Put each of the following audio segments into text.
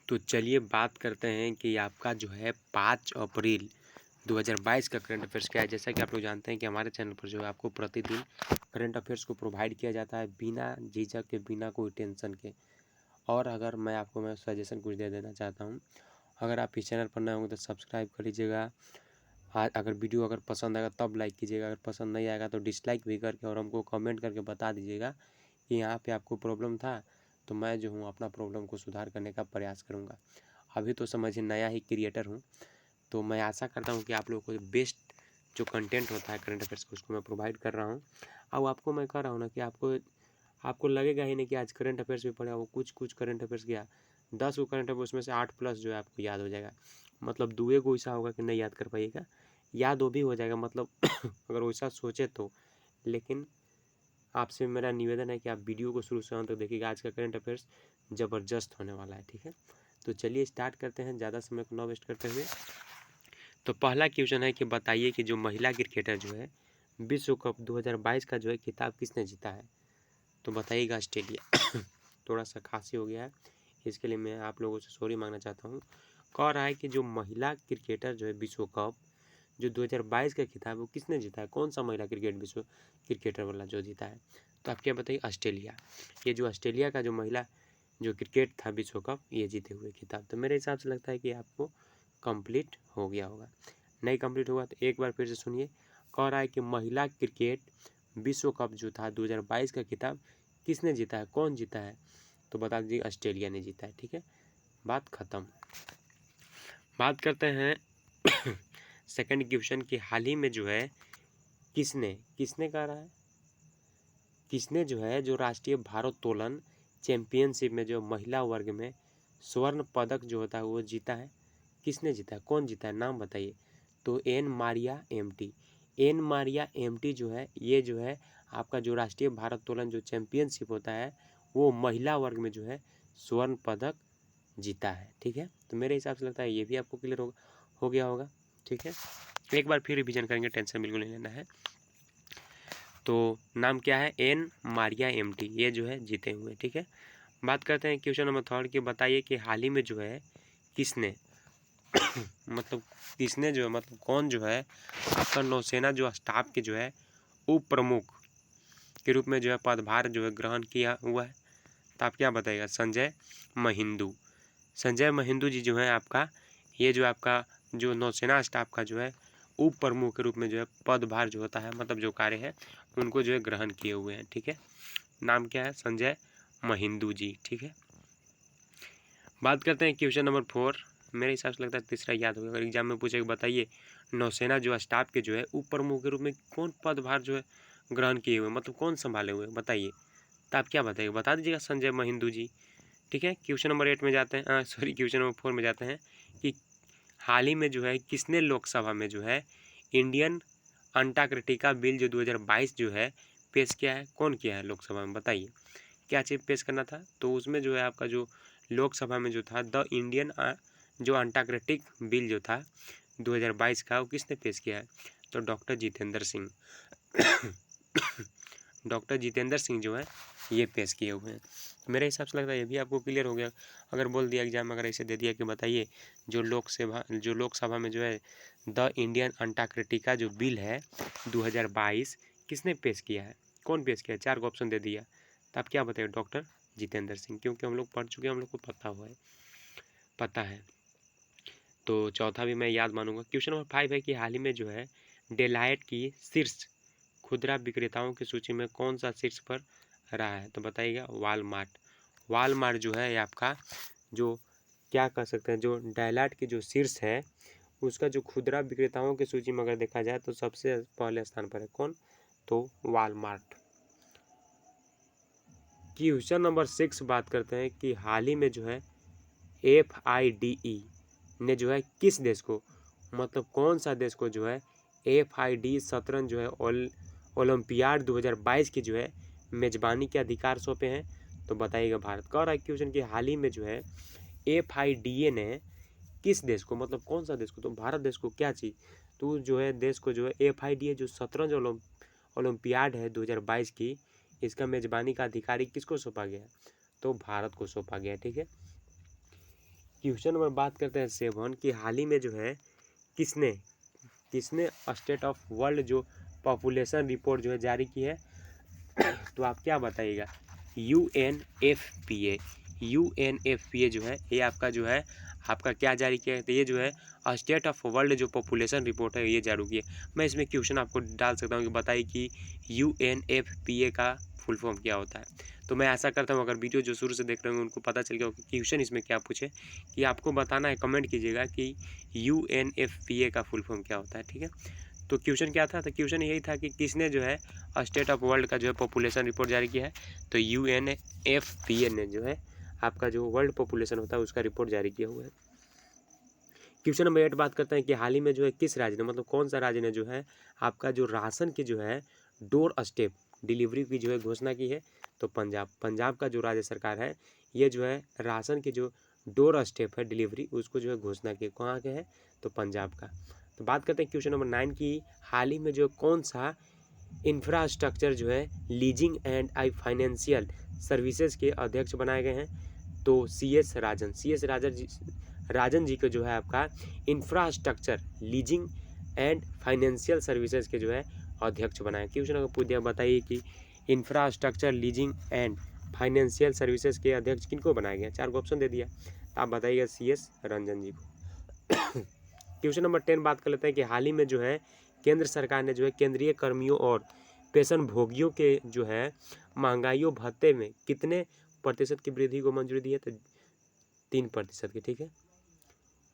तो चलिए बात करते हैं कि आपका जो है 5 अप्रैल 2022 का करंट अफेयर्स क्या है। जैसा कि आप लोग जानते हैं कि हमारे चैनल पर जो है आपको प्रतिदिन करंट अफेयर्स को प्रोवाइड किया जाता है बिना झिझक के, बिना कोई टेंशन के। और अगर मैं सजेशन कुछ दे देना चाहता हूँ, अगर आप इस चैनल पर नए होंगे तो सब्सक्राइब कर लीजिएगा। अगर वीडियो अगर पसंद आएगा तब लाइक कीजिएगा, अगर पसंद नहीं आएगा तो डिसलाइक भी करके और हमको कमेंट करके बता दीजिएगा कि यहाँ पे आपको प्रॉब्लम था, तो मैं जो हूँ अपना प्रॉब्लम को सुधार करने का प्रयास करूँगा। अभी तो समझिए नया ही क्रिएटर हूँ, तो मैं आशा करता हूँ कि आप लोगों को बेस्ट जो कंटेंट होता है करंट अफेयर्स का उसको मैं प्रोवाइड कर रहा हूँ। अब आपको मैं कह रहा हूँ ना कि आपको लगेगा ही नहीं कि आज करंट अफेयर्स भी पढ़ा, वो कुछ करंट अफेयर्स गया 10 को करंट अफेयर्स में से 8+ जो है आपको याद हो जाएगा। मतलब दुए को ऐसा होगा कि नहीं याद कर पाइएगा, याद वो भी हो जाएगा मतलब अगर वैसा सोचे तो। लेकिन आपसे मेरा निवेदन है कि आप वीडियो को शुरू से अंत तक देखिएगा। आज का करंट अफेयर्स ज़बरदस्त होने वाला है, ठीक है। तो चलिए स्टार्ट करते हैं ज़्यादा समय को ना वेस्ट करते हुए। तो पहला क्वेश्चन है कि बताइए कि जो महिला क्रिकेटर जो है विश्व कप 2022 का जो है खिताब किसने जीता है। तो बताइएगा ऑस्ट्रेलिया। थोड़ा सा खांसी हो गया है, इसके लिए मैं आप लोगों से सॉरी मांगना चाहता हूँ। कह रहा है कि जो महिला क्रिकेटर जो है विश्व कप जो 2022 का खिताब वो किसने जीता है, कौन सा महिला विश्व क्रिकेटर वाला जो जीता है। तो आप क्या बताइए, ऑस्ट्रेलिया। ये जो ऑस्ट्रेलिया का जो महिला जो क्रिकेट था विश्व कप ये जीते हुए खिताब। तो मेरे हिसाब से लगता है कि आपको कंप्लीट हो गया होगा। नहीं कंप्लीट होगा तो एक बार फिर से सुनिए। कह रहा है कि महिला क्रिकेट विश्व कप जो था 2022 का खिताब किसने जीता है, कौन जीता है। तो बता दीजिए ऑस्ट्रेलिया ने जीता है, ठीक है, बात खत्म। बात करते हैं सेकंड क्वेश्चन की। हाल ही में जो है किसने कह रहा है, किसने जो है जो राष्ट्रीय भारोत्तोलन चैंपियनशिप में जो महिला वर्ग में स्वर्ण पदक जो होता है वो जीता है, किसने जीता है, कौन जीता है, नाम बताइए। तो एन मारिया एम टी जो है ये जो है आपका जो राष्ट्रीय भारोत्तोलन जो चैंपियनशिप होता है वो महिला वर्ग में जो है स्वर्ण पदक जीता है, ठीक है। तो मेरे हिसाब से लगता है ये भी आपको क्लियर हो गया होगा, ठीक है। एक बार फिर रिवीजन करेंगे, टेंशन बिल्कुल नहीं लेना है। तो नाम क्या है, एन मारिया एम टी, ये जो है जीते हुए, ठीक है। बात करते हैं क्वेश्चन नंबर 3 की। बताइए कि हाल ही में जो है किसने मतलब किसने जो है मतलब कौन जो है आपका नौसेना जो स्टाफ के जो है उप प्रमुख के रूप में जो है पदभार जो है ग्रहण किया हुआ है। तो आप क्या बताइएगा, संजय महिंदू जी जो है आपका ये जो आपका जो नौसेना स्टाफ का जो है उप प्रमुख के रूप में जो है पदभार जो होता है मतलब जो कार्य है उनको जो है ग्रहण किए हुए हैं, ठीक है। नाम क्या है, संजय महिंदू जी, ठीक है। बात करते हैं क्वेश्चन नंबर 4। मेरे हिसाब से लगता है तीसरा याद होगा, अगर एग्जाम में पूछे बताइए नौसेना जो स्टाफ के जो है उप प्रमुख के रूप में कौन पदभार जो है ग्रहण किए हुए मतलब कौन संभाले हुए बताइए। तो आप क्या बताइए, बता दीजिएगा संजय महिंदू जी, ठीक है। क्वेश्चन नंबर 8 में जाते हैं, क्वेश्चन नंबर 4 में जाते हैं कि हाल ही में जो है किसने लोकसभा में जो है इंडियन अंटार्कटिका बिल जो 2022 जो है पेश किया है, कौन किया है लोकसभा में बताइए। क्या चीज़ पेश करना था, तो उसमें जो है आपका जो लोकसभा में जो था द इंडियन जो अंटार्कटिक बिल जो था 2022 का वो किसने पेश किया है। तो डॉक्टर जितेंद्र सिंह डॉक्टर जितेंद्र सिंह जो है ये पेश किए हुए हैं। मेरे हिसाब से लगता है ये भी आपको क्लियर हो गया। अगर बोल दिया एग्जाम अगर ऐसे दे दिया कि बताइए जो लोकसभा में जो है द इंडियन अंटार्कटिका जो बिल है 2022 किसने पेश किया है, कौन पेश किया है, 4 ऑप्शन दे दिया। तो आप क्या बताइए, डॉक्टर जितेंद्र सिंह, क्योंकि हम लोग पढ़ चुके हैं, हम लोग को पता है। तो चौथा भी मैं याद मानूंगा। क्वेश्चन नंबर 5 है कि हाल ही में जो है डेलाइट की शीर्ष खुदरा विक्रेताओं की सूची में कौन सा शीर्ष पर रहा है। तो बताइएगा वालमार्ट जो है आपका जो क्या कह सकते हैं जो डेलाइट की जो शीर्ष है उसका जो खुदरा विक्रेताओं की सूची में अगर देखा जाए तो सबसे पहले स्थान पर है कौन, तो वालमार्ट। क्वेश्चन नंबर 6 बात करते हैं कि हाल ही में जो है FIDE ने जो है किस देश को मतलब कौन सा देश को जो है FIDE शतरंज जो है ओलंपियाड 2022 की जो है मेजबानी के अधिकार सौंपे हैं। तो बताइएगा भारत। कह रहा है क्वेश्चन कि हाल ही में जो है FIDE ने किस देश को मतलब कौन सा देश को, तो भारत देश को क्या चीज़, तो जो है देश को जो है FIDE जो शतरंज ओलंपियाड है 2022 की इसका मेजबानी का अधिकारी किसको सौंपा गया, तो भारत को सौंपा गया, ठीक है। क्वेश्चन नंबर बात करते हैं 7 कि हाल ही में जो है किसने किसने स्टेट ऑफ वर्ल्ड जो पॉपुलेशन रिपोर्ट जो है जारी की है। तो आप क्या बताइएगा। UNFPA जो है ये आपका जो है आपका क्या जारी किया है। तो ये जो है स्टेट ऑफ वर्ल्ड जो पॉपुलेशन रिपोर्ट है ये जारी की है। मैं इसमें क्वेश्चन आपको डाल सकता हूँ कि बताइए कि UNFPA का फुल फॉर्म क्या होता है। तो मैं ऐसा करता हूँ, अगर वीडियो जो शुरू से देख रहे होंगे उनको पता चल गया होगा कि क्वेश्चन इसमें क्या पूछे, कि आपको बताना है, कमेंट कीजिएगा कि UNFPA का फुल फॉर्म क्या होता है। ठीक है, तो क्वेश्चन क्या था। तो क्वेश्चन यही था कि किसने जो है स्टेट ऑफ वर्ल्ड का जो है पॉपुलेशन रिपोर्ट जारी किया है। तो UNFPA ने जो है आपका जो वर्ल्ड पॉपुलेशन होता है उसका रिपोर्ट जारी किया हुआ है। क्वेश्चन नंबर 8 बात करते हैं कि हाल ही में जो है किस राज्य ने, मतलब कौन सा राज्य ने जो है आपका जो राशन की जो है डोर स्टेप डिलीवरी की जो है घोषणा की है। तो पंजाब का जो राज्य सरकार है ये जो है राशन की जो डोर स्टेप है डिलीवरी उसको जो है घोषणा की। कहाँ के है, तो पंजाब का। तो बात करते हैं क्वेश्चन नंबर 9 की हाल ही में जो कौन सा इंफ्रास्ट्रक्चर जो है leasing and I financial services के अध्यक्ष बनाए गए हैं। तो CS राजन जी को जो है आपका infrastructure leasing and financial services के जो है अध्यक्ष बनाए। क्वेश्चन अगर पूछ दिया बताइए कि infrastructure leasing and financial services के अध्यक्ष किनको बनाया गया। 4 को ऑप्शन दे दिया, तो आप बताइएगा CS रंजन जी को। क्वेश्चन नंबर 10 बात कर लेते हैं कि हाल ही में जो है केंद्र सरकार ने जो है केंद्रीय कर्मियों और पेंशन भोगियों के जो है महंगाई भत्ते में कितने प्रतिशत की वृद्धि को मंजूरी दी है। तो 3% की। ठीक है,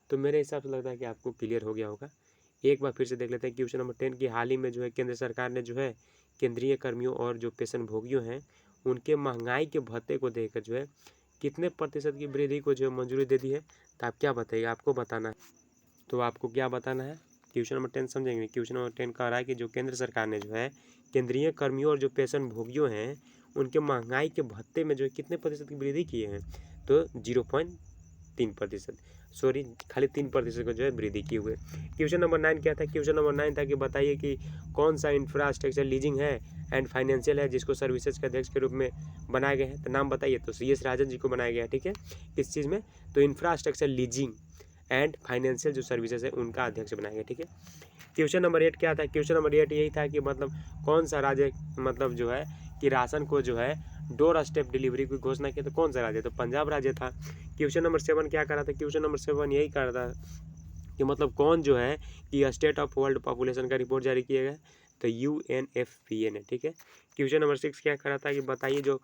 तो मेरे हिसाब से लगता है कि आपको क्लियर हो गया होगा। एक बार फिर से देख लेते हैं क्वेश्चन नंबर 10 की हाल ही में जो है केंद्र सरकार ने जो है केंद्रीय कर्मियों और जो पेंशन भोगियों हैं उनके महंगाई के भत्ते को देकर जो है कितने प्रतिशत की वृद्धि को जो मंजूरी दे दी है। तो आप क्या बताइएगा, आपको बताना है। तो आपको क्या बताना है, क्वेश्चन नंबर 10 समझेंगे। क्वेश्चन नंबर 10 कह रहा है कि जो केंद्र सरकार ने जो है केंद्रीय कर्मियों और जो पेंशन भोगियों हैं उनके महंगाई के भत्ते में जो है कितने प्रतिशत की वृद्धि किए हैं। तो 0.3%, सॉरी खाली 3% को जो है वृद्धि किए हुए। क्वेश्चन नंबर 9 क्या था, क्वेश्चन नंबर 9 था कि बताइए कि कौन सा इंफ्रास्ट्रक्चर लीजिंग है एंड फाइनेंशियल है जिसको सर्विसेज के अध्यक्ष के रूप में बनाए गए हैं। तो नाम बताइए। तो CS राजन जी को बनाया गया है। ठीक है, किस चीज़ में, तो इंफ्रास्ट्रक्चर लीजिंग एंड फाइनेंशियल जो सर्विसेज है उनका अध्यक्ष बनाया गया। ठीक है, क्वेश्चन नंबर 8 क्या था, क्वेश्चन नंबर 8 यही था कि मतलब कौन सा राज्य मतलब जो है कि राशन को जो है डोर स्टेप डिलीवरी की घोषणा की। तो कौन सा राज्य, तो पंजाब राज्य था। क्वेश्चन नंबर 7 क्या करा था, क्वेश्चन नंबर 7 यही करा था कि मतलब कौन जो है कि स्टेट ऑफ वर्ल्ड पॉपुलेशन का रिपोर्ट जारी किया गया। तो UNFPA ने। ठीक है, क्वेश्चन नंबर 6 क्या करा था कि बताइए जो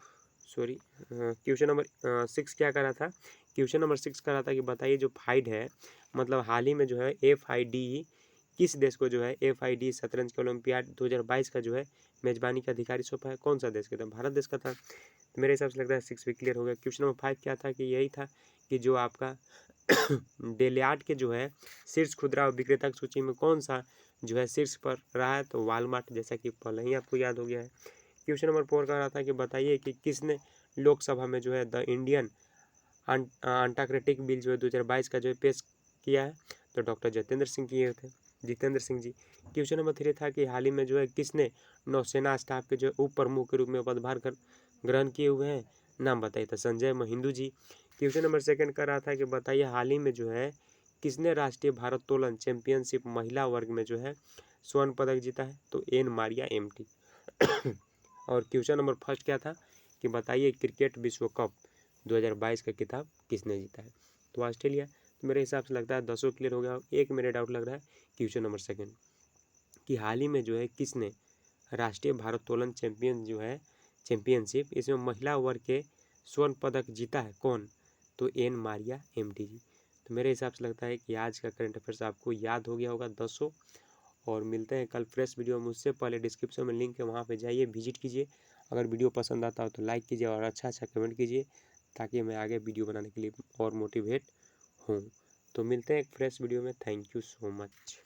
सॉरी क्वेश्चन नंबर 6 क्या करा था, क्वेश्चन नंबर 6 करा था कि बताइए जो फाइड है मतलब हाल ही में जो है FID किस देश को जो है FID शतरंज के ओलंपियाड 2022 का जो है मेजबानी का अधिकारी सौंपा है। कौन सा देश का था, भारत देश का था। तो मेरे हिसाब से लगता है 6 भी क्लियर हो गया। क्वेश्चन नंबर 5 क्या था कि यही था कि जो आपका डेलियाट के जो है शीर्ष खुदरा विक्रेता की सूची में कौन सा जो है शीर्ष पर रहा है। तो वालमार्ट, जैसा कि पहले ही आपको याद हो गया है। क्वेश्चन नंबर 4 का रहा था कि बताइए कि किसने लोकसभा में जो है द इंडियन अंटाक्रेटिक बिल जो है 2022 का जो है पेश किया है। तो डॉक्टर जितेंद्र सिंह किए थे, जितेंद्र सिंह जी। क्वेश्चन नंबर 3 था कि हाल ही में जो है किसने नौसेना स्टाफ के जो है उप प्रमुख के रूप में पदभार ग्रहण किए हुए हैं। नाम बताइए। तो संजय महिंदू जी। क्वेश्चन नंबर 2 का रहा था कि बताइए हाल ही में जो है किसने राष्ट्रीय भारोत्तोलन चैंपियनशिप महिला वर्ग में जो है स्वर्ण पदक जीता है। तो एन मारिया MT। और क्वेश्चन नंबर 1 क्या था कि बताइए क्रिकेट विश्व कप 2022 का खिताब किसने जीता है। तो ऑस्ट्रेलिया। तो मेरे हिसाब से लगता है 10 क्लियर हो गया। एक मेरे डाउट लग रहा है क्वेश्चन नंबर 2 कि हाल ही में जो है किसने राष्ट्रीय भारोत्तोलन चैंपियनशिप इसमें महिला वर्ग के स्वर्ण पदक जीता है, कौन। तो एन मारिया MT जी। तो मेरे हिसाब से लगता है कि आज का करंट अफेयर्स आपको याद हो गया होगा 10। और मिलते हैं कल फ्रेश वीडियो में। उससे पहले डिस्क्रिप्शन में लिंक है, वहाँ पे जाइए, विजिट कीजिए। अगर वीडियो पसंद आता हो तो लाइक कीजिए और अच्छा अच्छा कमेंट कीजिए ताकि मैं आगे वीडियो बनाने के लिए और मोटिवेट हूँ। तो मिलते हैं एक फ्रेश वीडियो में। Thank you so much.